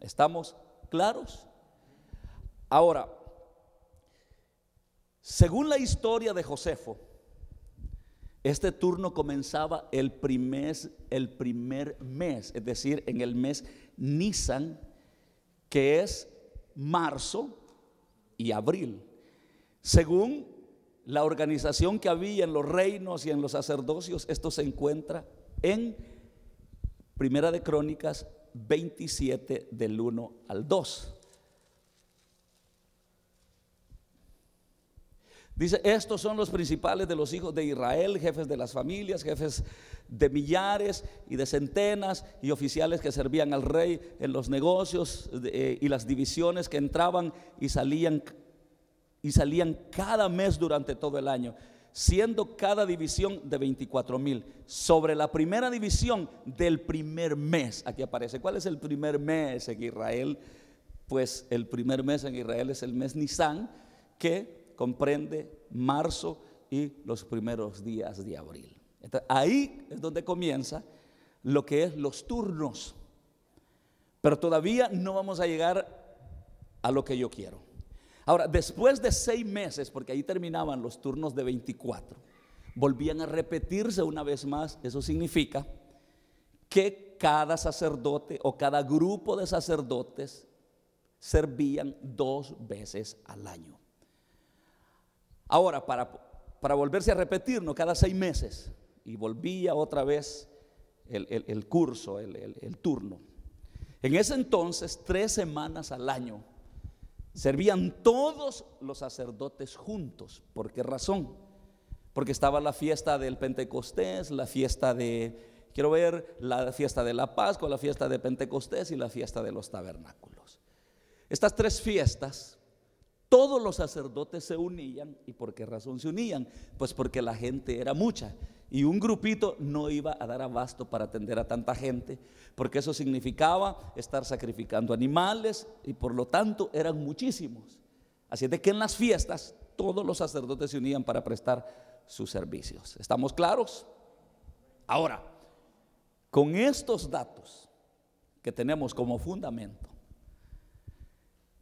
¿Estamos claros? Ahora, según la historia de Josefo, este turno comenzaba el primer mes, es decir, en el mes Nisan, que es marzo y abril. Según la organización que había en los reinos y en los sacerdocios, esto se encuentra en Primera de Crónicas 27 del 1 al 2. Dice: estos son los principales de los hijos de Israel, jefes de las familias, jefes de millares y de centenas, y oficiales que servían al rey en los negocios y las divisiones que entraban y salían cada mes durante todo el año, siendo cada división de 24,000. Sobre la primera división del primer mes, aquí aparece, ¿cuál es el primer mes en Israel? Pues el primer mes en Israel es el mes Nisan, que comprende marzo y los primeros días de abril. Entonces, ahí es donde comienza lo que es los turnos. Pero todavía no vamos a llegar a lo que yo quiero. Ahora, después de 6 meses, porque ahí terminaban los turnos de 24, volvían a repetirse una vez más. Eso significa que cada sacerdote o cada grupo de sacerdotes servían 2 veces al año. Ahora, para volverse a repetir, no cada 6 meses, y volvía otra vez el curso, el turno. En ese entonces, 3 semanas al año servían todos los sacerdotes juntos. ¿Por qué razón? Porque estaba la fiesta del Pentecostés, la fiesta la fiesta de la Pascua, la fiesta de Pentecostés y la fiesta de los tabernáculos. Estas 3 fiestas, todos los sacerdotes se unían. ¿Y por qué razón se unían? Pues porque la gente era mucha y un grupito no iba a dar abasto para atender a tanta gente, porque eso significaba estar sacrificando animales y por lo tanto eran muchísimos. Así es de que en las fiestas todos los sacerdotes se unían para prestar sus servicios. ¿Estamos claros? Ahora, con estos datos que tenemos como fundamento,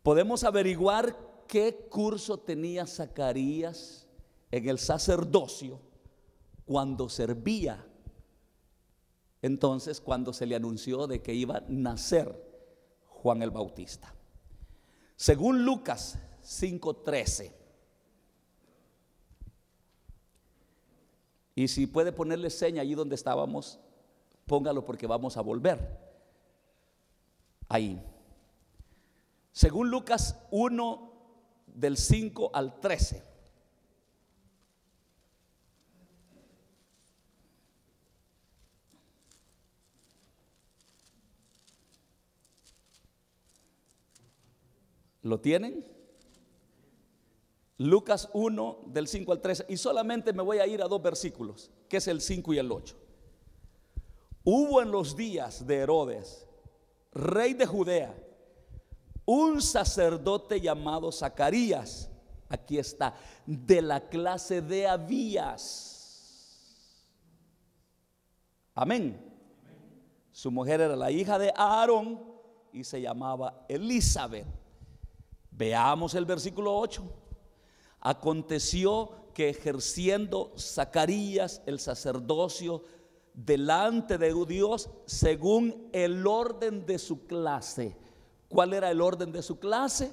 podemos averiguar qué curso tenía Zacarías en el sacerdocio cuando servía. Entonces, cuando se le anunció de que iba a nacer Juan el Bautista. Según Lucas 5:13, y si puede ponerle seña allí donde estábamos, póngalo porque vamos a volver ahí. Según Lucas 1 del 5 al 13. ¿Lo tienen? Lucas 1 del 5 al 13. Y solamente me voy a ir a 2 versículos, que es el 5 y el 8. Hubo en los días de Herodes, rey de Judea, un sacerdote llamado Zacarías, aquí está, de la clase de Abías. Amén. Su mujer era la hija de Aarón y se llamaba Elizabeth. Veamos el versículo 8. Aconteció que ejerciendo Zacarías el sacerdocio delante de Dios según el orden de su clase. ¿Cuál era el orden de su clase?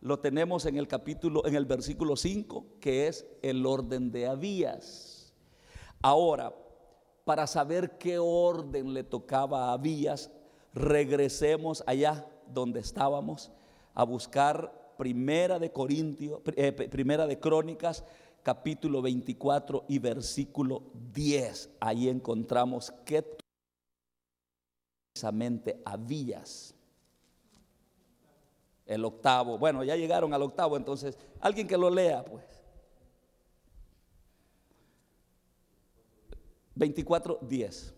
Lo tenemos en el versículo 5, que es el orden de Abías. Ahora, para saber qué orden le tocaba a Abías, regresemos allá donde estábamos a buscar Primera de Crónicas, capítulo 24 y versículo 10. Ahí encontramos que precisamente Abías, el octavo. Bueno, ya llegaron al octavo, entonces alguien que lo lea, pues. 24:10.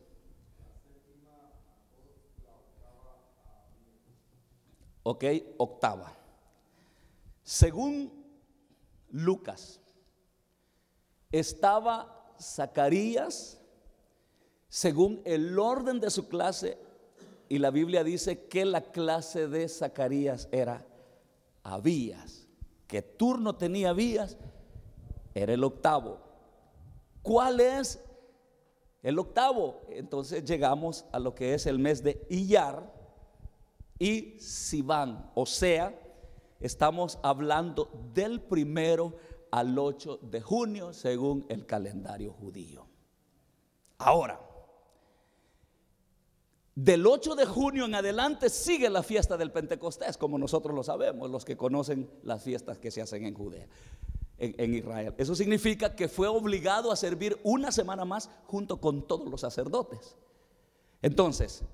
Ok, octava. Según Lucas, estaba Zacarías, según el orden de su clase, Y la Biblia dice que la clase de Zacarías era Abías. ¿Qué turno tenía Abías? Era el octavo. ¿Cuál es el octavo? Entonces llegamos a lo que es el mes de Iyar y Sivan. O sea, estamos hablando del 1 al 8 de junio según el calendario judío. Ahora, del 8 de junio en adelante sigue la fiesta del Pentecostés, como nosotros lo sabemos, los que conocen las fiestas que se hacen en Judea, en Israel. Eso significa que fue obligado a servir una semana más junto con todos los sacerdotes. Entonces,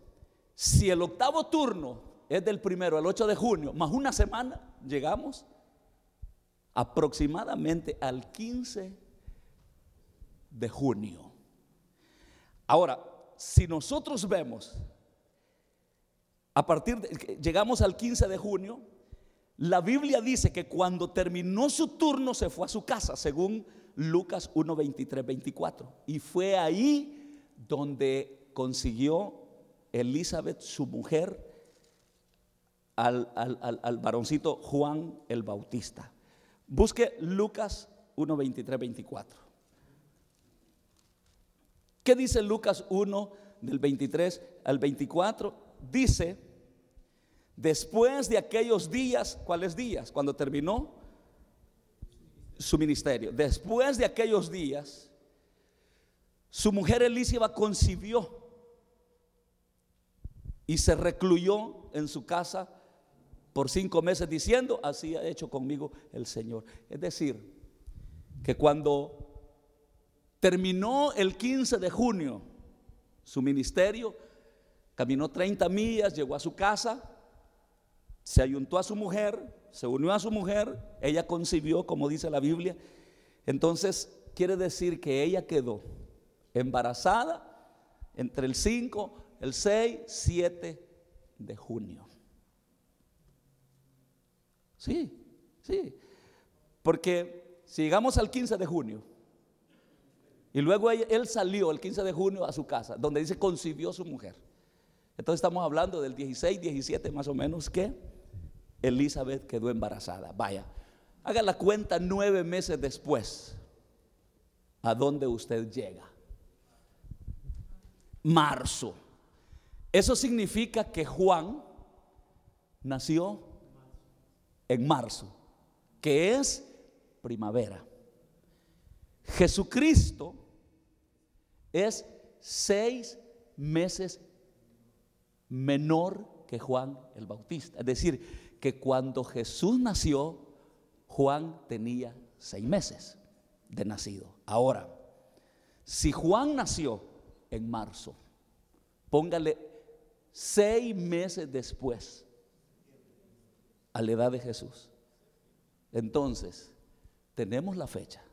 si el octavo turno es del 1 al 8 de junio, más una semana, llegamos aproximadamente al 15 de junio. Ahora, si nosotros vemos, llegamos al 15 de junio, la Biblia dice que cuando terminó su turno se fue a su casa, según Lucas 1, 23, 24. Y fue ahí donde consiguió Elizabeth, su mujer, al varoncito Juan el Bautista. Busque Lucas 1, 23, 24. ¿Qué dice Lucas 1 del 23 al 24? Dice: después de aquellos días, ¿cuáles días? Cuando terminó su ministerio. Después de aquellos días, su mujer Elizabeth concibió y se recluyó en su casa por 5 meses diciendo: así ha hecho conmigo el Señor. Es decir, que cuando terminó el 15 de junio su ministerio, caminó 30 millas, llegó a su casa, se ayuntó a su mujer, se unió a su mujer, ella concibió, como dice la Biblia. Entonces quiere decir que ella quedó embarazada entre el 5, el 6, 7 de junio. Sí, porque si llegamos al 15 de junio y luego él salió el 15 de junio a su casa, donde dice concibió su mujer, entonces estamos hablando del 16, 17 más o menos que Elizabeth quedó embarazada. Vaya, haga la cuenta 9 meses después, ¿a dónde usted llega? Marzo. Eso significa que Juan nació en marzo, que es primavera. Jesucristo es 6 meses menor que Juan el Bautista. Es decir, que cuando Jesús nació, Juan tenía 6 meses de nacido. Ahora, si Juan nació en marzo, póngale 6 meses después a la edad de Jesús. Entonces, tenemos la fecha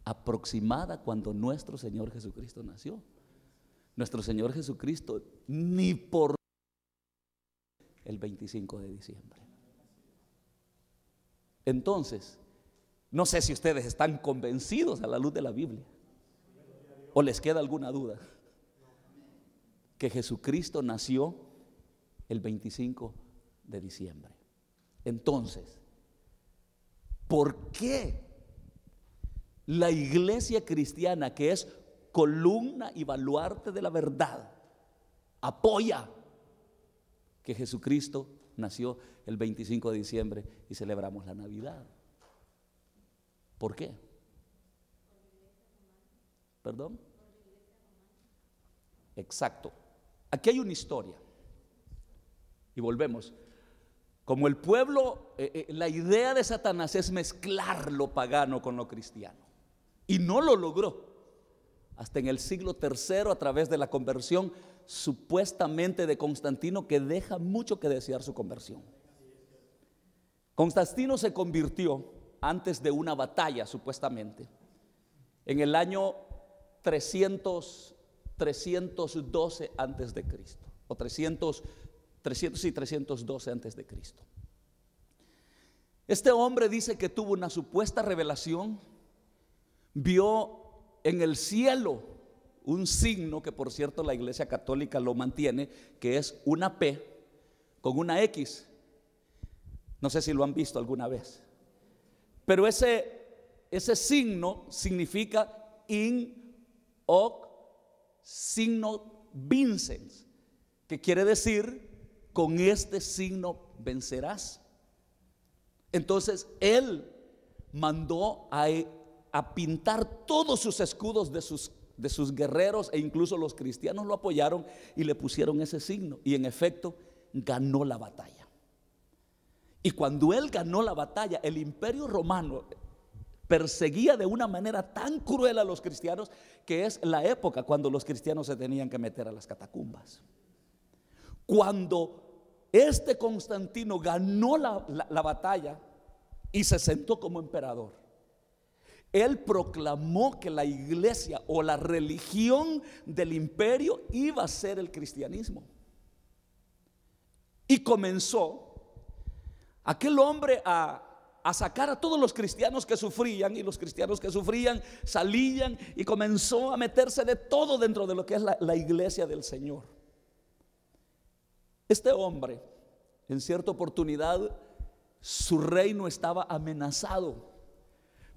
aproximada cuando nuestro Señor Jesucristo nació. Nuestro Señor Jesucristo ni por el 25 de diciembre. Entonces, no sé si ustedes están convencidos a la luz de la Biblia o les queda alguna duda que Jesucristo nació el 25 de diciembre. Entonces, ¿por qué la iglesia cristiana, que es columna y baluarte de la verdad, apoya que Jesucristo nació el 25 de diciembre y celebramos la Navidad? ¿Por qué? ¿Perdón? Exacto. Aquí hay una historia. Y volvemos. Como el pueblo, la idea de Satanás es mezclar lo pagano con lo cristiano. Y no lo logró. Hasta en el siglo III, a través de la conversión supuestamente de Constantino, que deja mucho que desear su conversión. Constantino se convirtió antes de una batalla, supuestamente, en el año 312 antes de Cristo, o 312 antes de Cristo. Este hombre dice que tuvo una supuesta revelación, vio en el cielo un signo que, por cierto, la Iglesia Católica lo mantiene, que es una P con una X. No sé si lo han visto alguna vez, pero ese signo significa in hoc signo vincens, que quiere decir: con este signo vencerás. Entonces él mandó a pintar todos sus escudos de sus guerreros, e incluso los cristianos lo apoyaron y le pusieron ese signo, y en efecto ganó la batalla. Y cuando él ganó la batalla, el Imperio Romano perseguía de una manera tan cruel a los cristianos, que es la época cuando los cristianos se tenían que meter a las catacumbas. Cuando Constantino ganó la batalla y se sentó como emperador, él proclamó que la iglesia o la religión del imperio iba a ser el cristianismo. Y comenzó aquel hombre a sacar a todos los cristianos que sufrían, y los cristianos que sufrían salían, y comenzó a meterse de todo dentro de lo que es la iglesia del Señor. Este hombre, en cierta oportunidad, su reino estaba amenazado,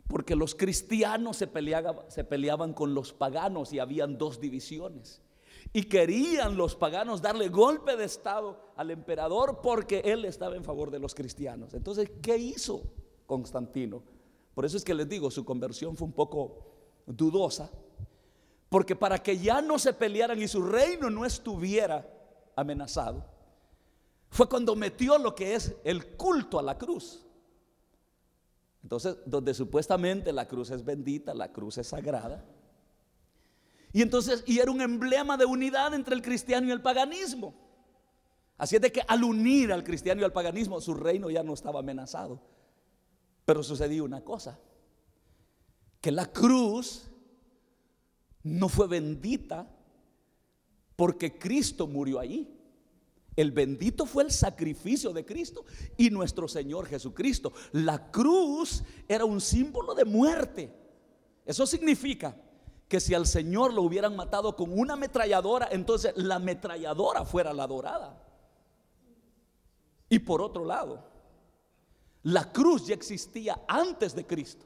porque los cristianos se peleaban con los paganos, y habían dos divisiones, y querían los paganos darle golpe de estado al emperador, porque él estaba en favor de los cristianos. Entonces, ¿qué hizo Constantino? Por eso es que les digo, su conversión fue un poco dudosa, porque para que ya no se pelearan y su reino no estuviera amenazado, fue cuando metió lo que es el culto a la cruz. Entonces, donde supuestamente la cruz es bendita, la cruz es sagrada, y era un emblema de unidad entre el cristiano y el paganismo. Así es de que al unir al cristiano y al paganismo, su reino ya no estaba amenazado. Pero sucedió una cosa, que la cruz no fue bendita porque Cristo murió allí. El bendito fue el sacrificio de Cristo y nuestro Señor Jesucristo. La cruz era un símbolo de muerte. Eso significa que si al Señor lo hubieran matado con una ametralladora, entonces la ametralladora fuera la dorada. Y por otro lado, la cruz ya existía antes de Cristo,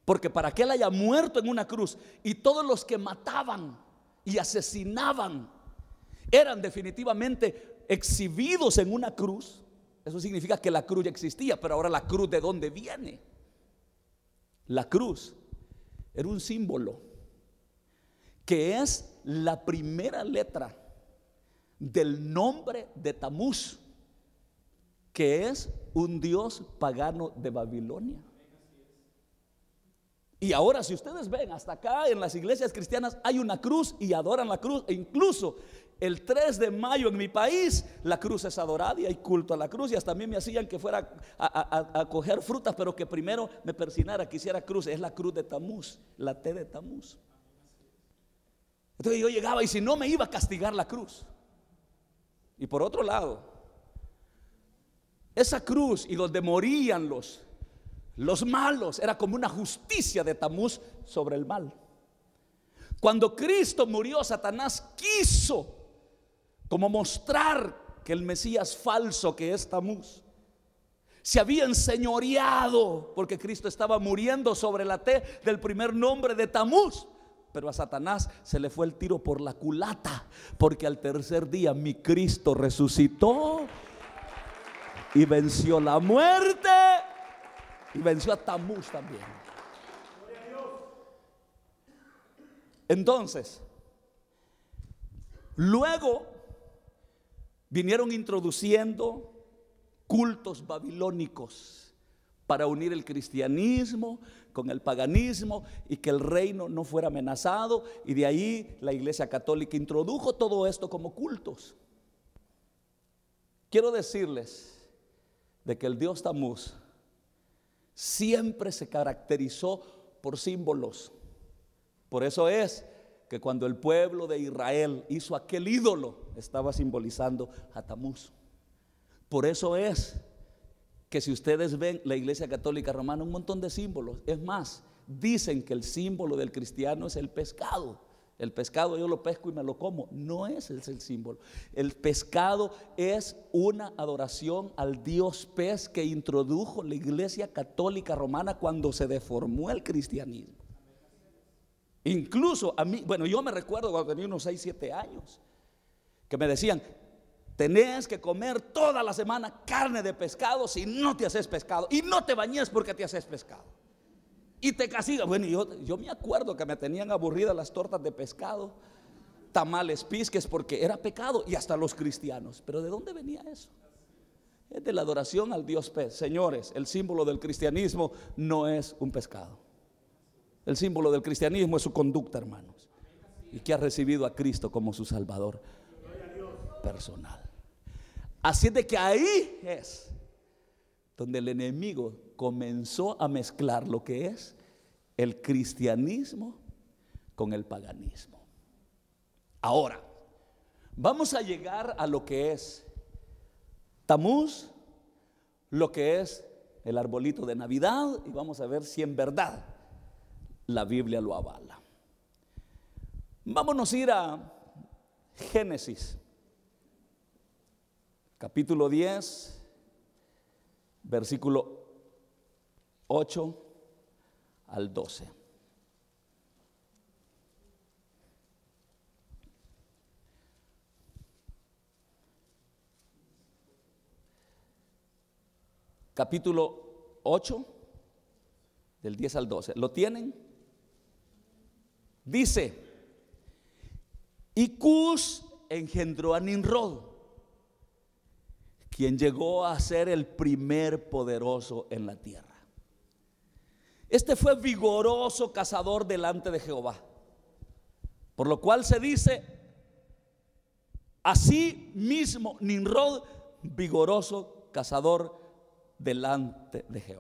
porque para que Él haya muerto en una cruz, y todos los que mataban y asesinaban eran definitivamente exhibidos en una cruz, eso significa que la cruz ya existía. Pero ahora, la cruz, ¿de dónde viene? La cruz era un símbolo que es la primera letra del nombre de Tamuz, que es un dios pagano de Babilonia. Y ahora, si ustedes ven, hasta acá en las iglesias cristianas hay una cruz y adoran la cruz, e incluso el 3 de mayo en mi país la cruz es adorada y hay culto a la cruz. Y hasta a mí me hacían que fuera a coger frutas, pero que primero me persinara, que hiciera cruz. Es la cruz de Tamuz, la T de Tamuz. Entonces yo llegaba, y si no, me iba a castigar la cruz. Y por otro lado, esa cruz y donde morían los malos era como una justicia de Tamuz sobre el mal. Cuando Cristo murió, Satanás quiso como mostrar que el Mesías falso, que es Tamuz, se había enseñoreado, porque Cristo estaba muriendo sobre la T del primer nombre de Tamuz. Pero a Satanás se le fue el tiro por la culata, porque al tercer día mi Cristo resucitó y venció la muerte y venció a Tamuz también. Entonces, luego vinieron introduciendo cultos babilónicos para unir el cristianismo con el paganismo y que el reino no fuera amenazado. Y de ahí la Iglesia Católica introdujo todo esto como cultos. Quiero decirles de que el dios Tamuz siempre se caracterizó por símbolos. Por eso es que cuando el pueblo de Israel hizo aquel ídolo, estaba simbolizando a Tamuz. Por eso es que si ustedes ven la Iglesia Católica Romana, un montón de símbolos. Es más, dicen que el símbolo del cristiano es el pescado, El pescado yo lo pesco y me lo como. No ese es el símbolo. El pescado es una adoración al Dios pez que introdujo la Iglesia Católica Romana cuando se deformó el cristianismo. Incluso a mí, bueno, yo me recuerdo cuando tenía unos 6, 7 años, que me decían: tenés que comer toda la semana carne de pescado si no te haces pescado, y no te bañes porque te haces pescado, y te castigan. Bueno, yo me acuerdo que me tenían aburridas las tortas de pescado, tamales, pisques, porque era pecado, y hasta los cristianos. Pero ¿de dónde venía eso? Es de la adoración al Dios pez. Señores, el símbolo del cristianismo no es un pescado. El símbolo del cristianismo es su conducta, hermanos, y que ha recibido a Cristo como su Salvador personal. Así de que ahí es donde el enemigo comenzó a mezclar lo que es el cristianismo con el paganismo. Ahora vamos a llegar a lo que es Tamuz, lo que es el arbolito de Navidad, y vamos a ver si en verdad la Biblia lo avala. Vámonos a ir a Génesis capítulo 10, versículo 8 al 12. Capítulo 8, del 10 al 12. ¿Lo tienen? Dice: y Cus engendró a Nimrod, quien llegó a ser el primer poderoso en la tierra. Este fue vigoroso cazador delante de Jehová, por lo cual se dice: así mismo Nimrod, vigoroso cazador delante de Jehová.